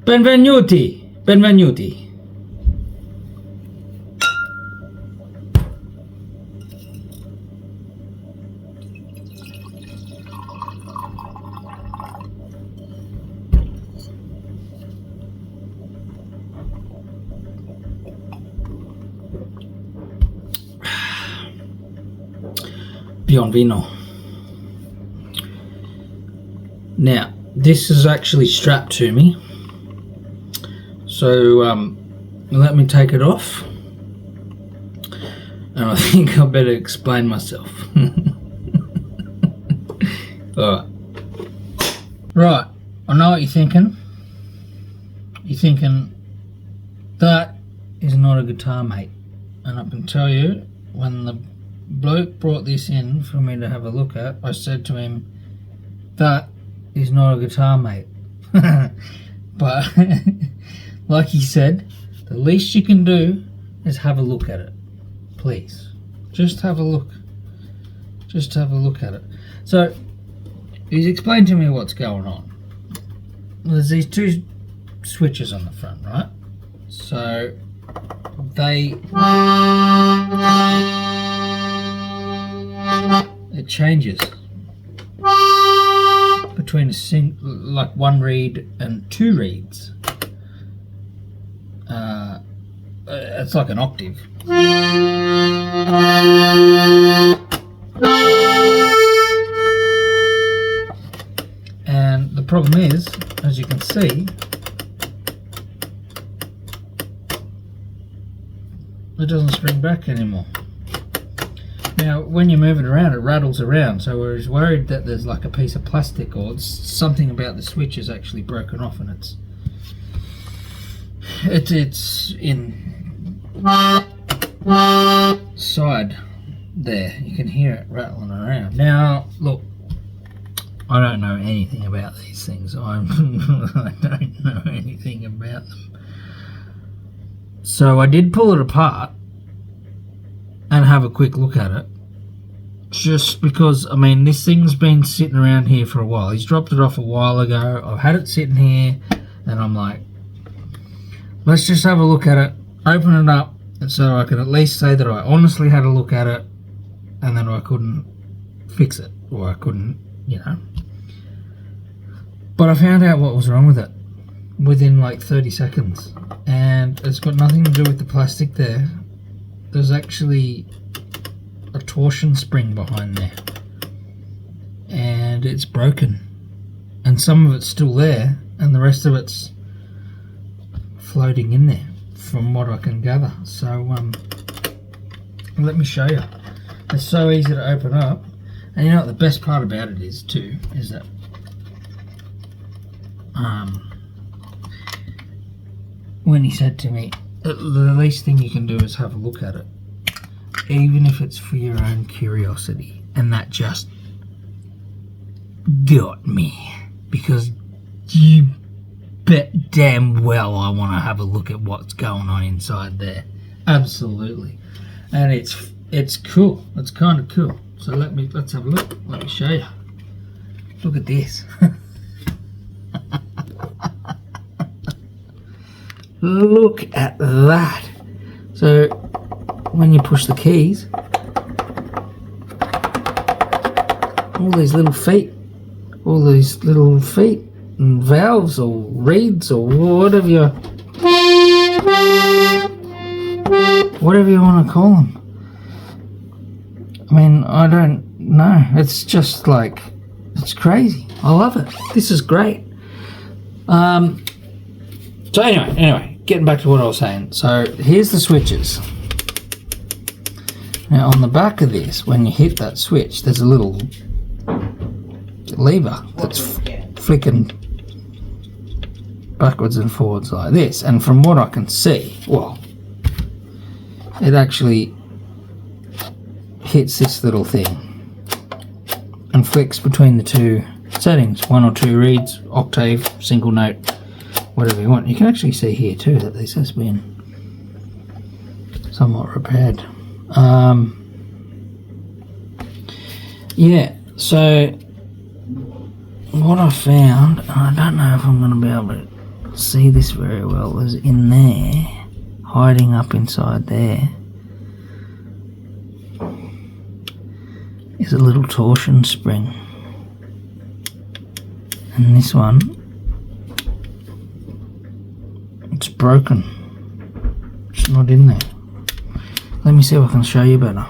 Benvenuti, benvenuti. Buon vino. Now, this is actually strapped to me, so let me take it off, and I think I better explain myself. Right, I know what you're thinking. You're thinking, that is not a guitar, mate. And I can tell you, when the bloke brought this in for me to have a look at, I said to him, that is not a guitar, mate. But like he said, the least you can do is have a look at it. Please, just have a look. Just have a look at it. So he's explained to me what's going on. There's these two switches on the front, right? So it changes between like one reed and two reeds. It's like an octave. And the problem is, as you can see, it doesn't spring back anymore. Now, when you move it around, it rattles around, so I was worried that there's like a piece of plastic or something about the switch is actually broken off, and it's in side there. You can hear it rattling around. Now, look, I don't know anything about these things. I don't know anything about them. So I did pull it apart and have a quick look at it, just because, I mean, this thing's been sitting around here for a while. He's dropped it off a while ago. I've had it sitting here, and I'm like, let's just have a look at it, open it up, and so I can at least say that I honestly had a look at it, and then I couldn't fix it, or I couldn't, you know. But I found out what was wrong with it within like 30 seconds, and it's got nothing to do with the plastic there. There's actually a torsion spring behind there, and it's broken, and some of it's still there, and the rest of it's floating in there, from what I can gather. So let me show you. It's so easy to open up, and you know what the best part about it is too, is that when he said to me, the least thing you can do is have a look at it, even if it's for your own curiosity. And that just got me, because you bet damn well I want to have a look at what's going on inside there. Absolutely. And it's cool. It's kind of cool. So let's have a look. Let me show you. Look at this. Look at that. So when you push the keys, all these little feet and valves or reeds or whatever you want to call them. I mean, I don't know. It's just like, it's crazy. I love it. This is great. So anyway, getting back to what I was saying. So here's the switches. Now on the back of this, when you hit that switch, there's a little lever that's flicking backwards and forwards like this. And from what I can see, well, it actually hits this little thing and flicks between the two settings, 1 or 2 reeds, octave, single note, whatever you want. You can actually see here too that this has been somewhat repaired. Yeah, so what I found, and I don't know if I'm going to be able to see this very well, is in there, hiding up inside there, is a little torsion spring. And this one, it's broken. It's not in there. Let me see if I can show you better.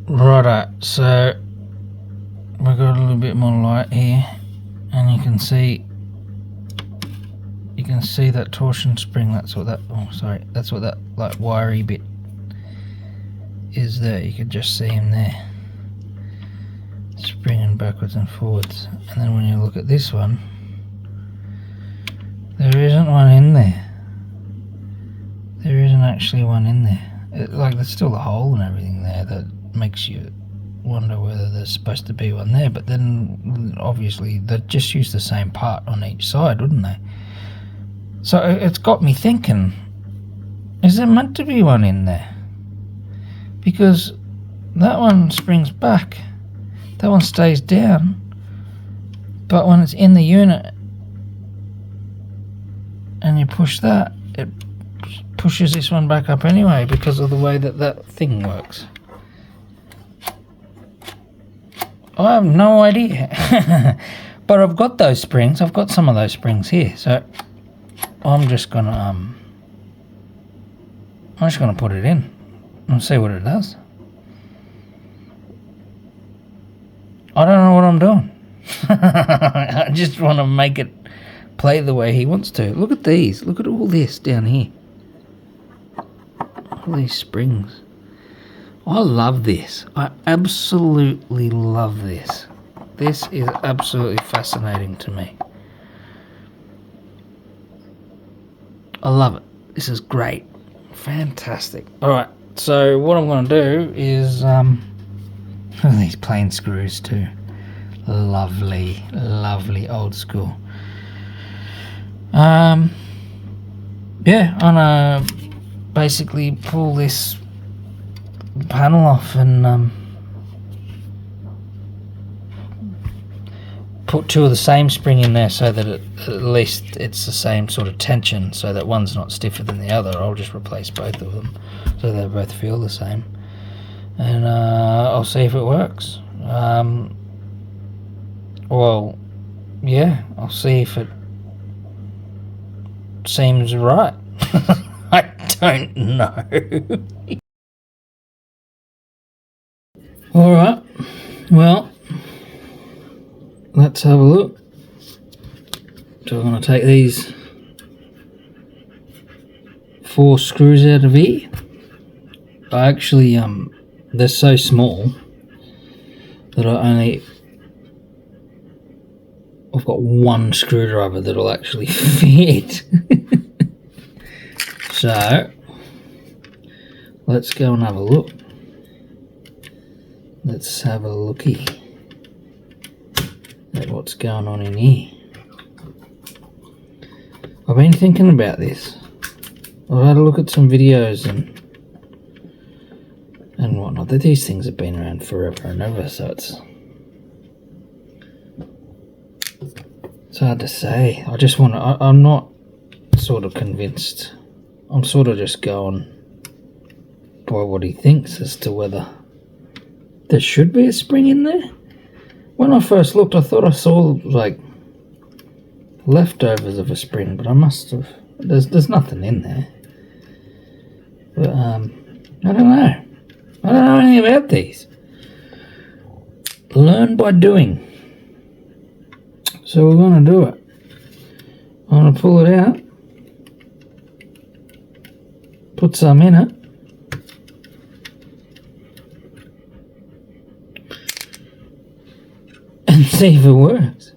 Righto, so we've got a little bit more light here, and you can see that torsion spring. That's what that, oh sorry, that's what that like wiry bit is there. You can just see him there springing backwards and forwards. And then when you look at this one, there isn't one in there. There isn't actually one in there. Like, there's still a hole and everything there that makes you wonder whether there's supposed to be one there, but then obviously they'd just use the same part on each side, wouldn't they? So it's got me thinking, is there meant to be one in there? Because that one springs back, that one stays down, but when it's in the unit and you push that, it pushes this one back up anyway because of the way that that thing works. I have no idea. But I've got those springs. I've got some of those springs here. So I'm just gonna put it in and see what it does. I don't know what I'm doing. I just want to make it play the way he wants to. Look at these. Look at all this down here. All these springs. I love this. I absolutely love this. This is absolutely fascinating to me. I love it. This is great. Fantastic. Alright, so what I'm going to do is these plain screws too. Lovely, lovely old school. Yeah, I'm gonna basically pull this panel off and put two of the same spring in there so that at least it's the same sort of tension, so that one's not stiffer than the other. I'll just replace both of them so they both feel the same, and I'll see if it works. Well, yeah, I'll see if it seems right. I don't know. Alright, well, let's have a look. So I'm going to take these 4 screws out of here. I actually, they're so small that I've got one screwdriver that'll actually fit. So, let's go and have a look. Let's have a looky at what's going on in here. I've been thinking about this. I've had a look at some videos and whatnot. These things have been around forever and ever, so it's hard to say. I'm not sort of convinced. I'm sort of just going by what he thinks as to whether there should be a spring in there. When I first looked, I thought I saw like leftovers of a spring, but I must have. There's nothing in there. But I don't know. I don't know anything about these. Learn by doing. So we're going to do it. I'm going to pull it out. Put some in it. And see if it works.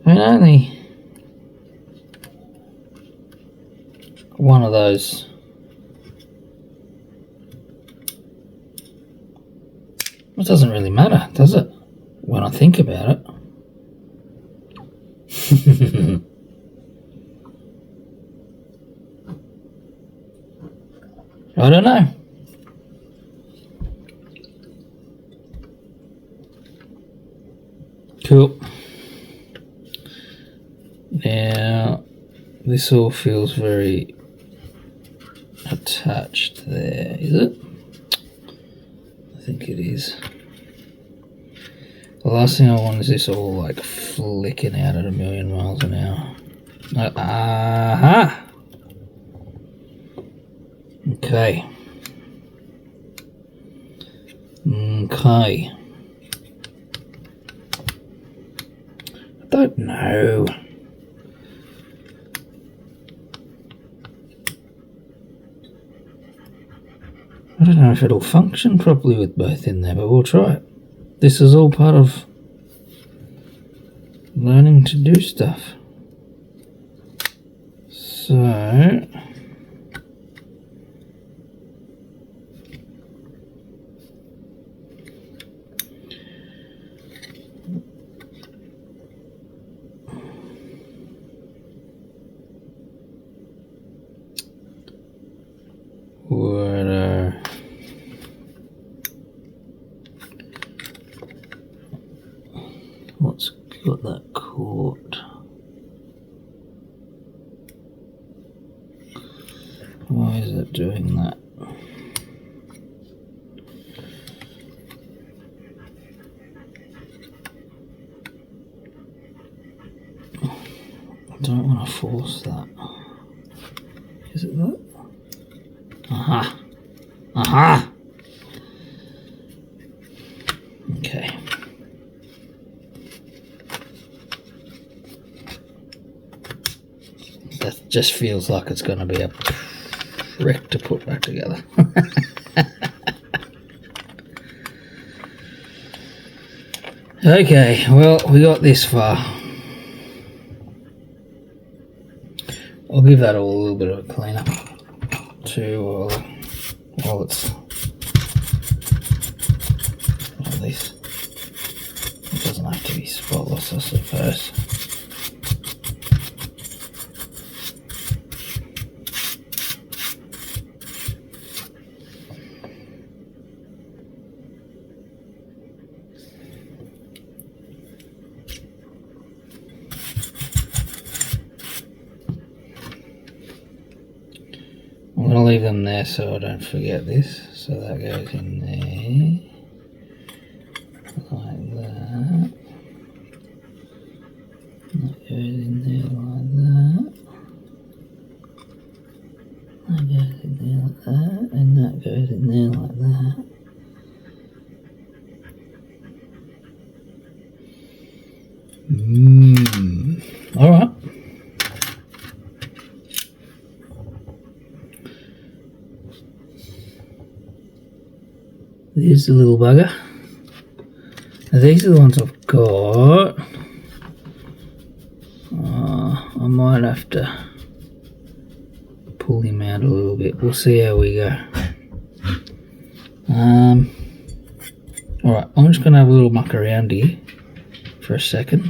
I mean, only one of those. It doesn't really matter, does it? When I think about it. I don't know. Cool. Now, this all feels very attached there, is it? I think it is. The last thing I want is this all like flicking out at 1,000,000 miles an hour. Aha! Okay. Okay. I don't know. I don't know if it'll function properly with both in there, but we'll try it. This is all part of learning to do stuff. So what's got that chord? Why is it doing that? I don't want to force that. Is it that? Aha! Aha! Okay. That just feels like it's going to be a prick to put back together. Okay, well, we got this far. I'll give that all a little bit of a clean up too while it's like this. It doesn't have to be spotless, I suppose. I'm going to leave them there so I don't forget this. So that goes in there, like that. That goes in there like that. That goes in there like that. And that goes in there like that. Alright. There's the little bugger. Now these are the ones I've got. I might have to pull him out a little bit. We'll see how we go. Alright, I'm just going to have a little muck around here for a second.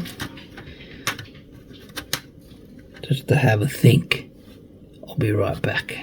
Just to have a think. I'll be right back.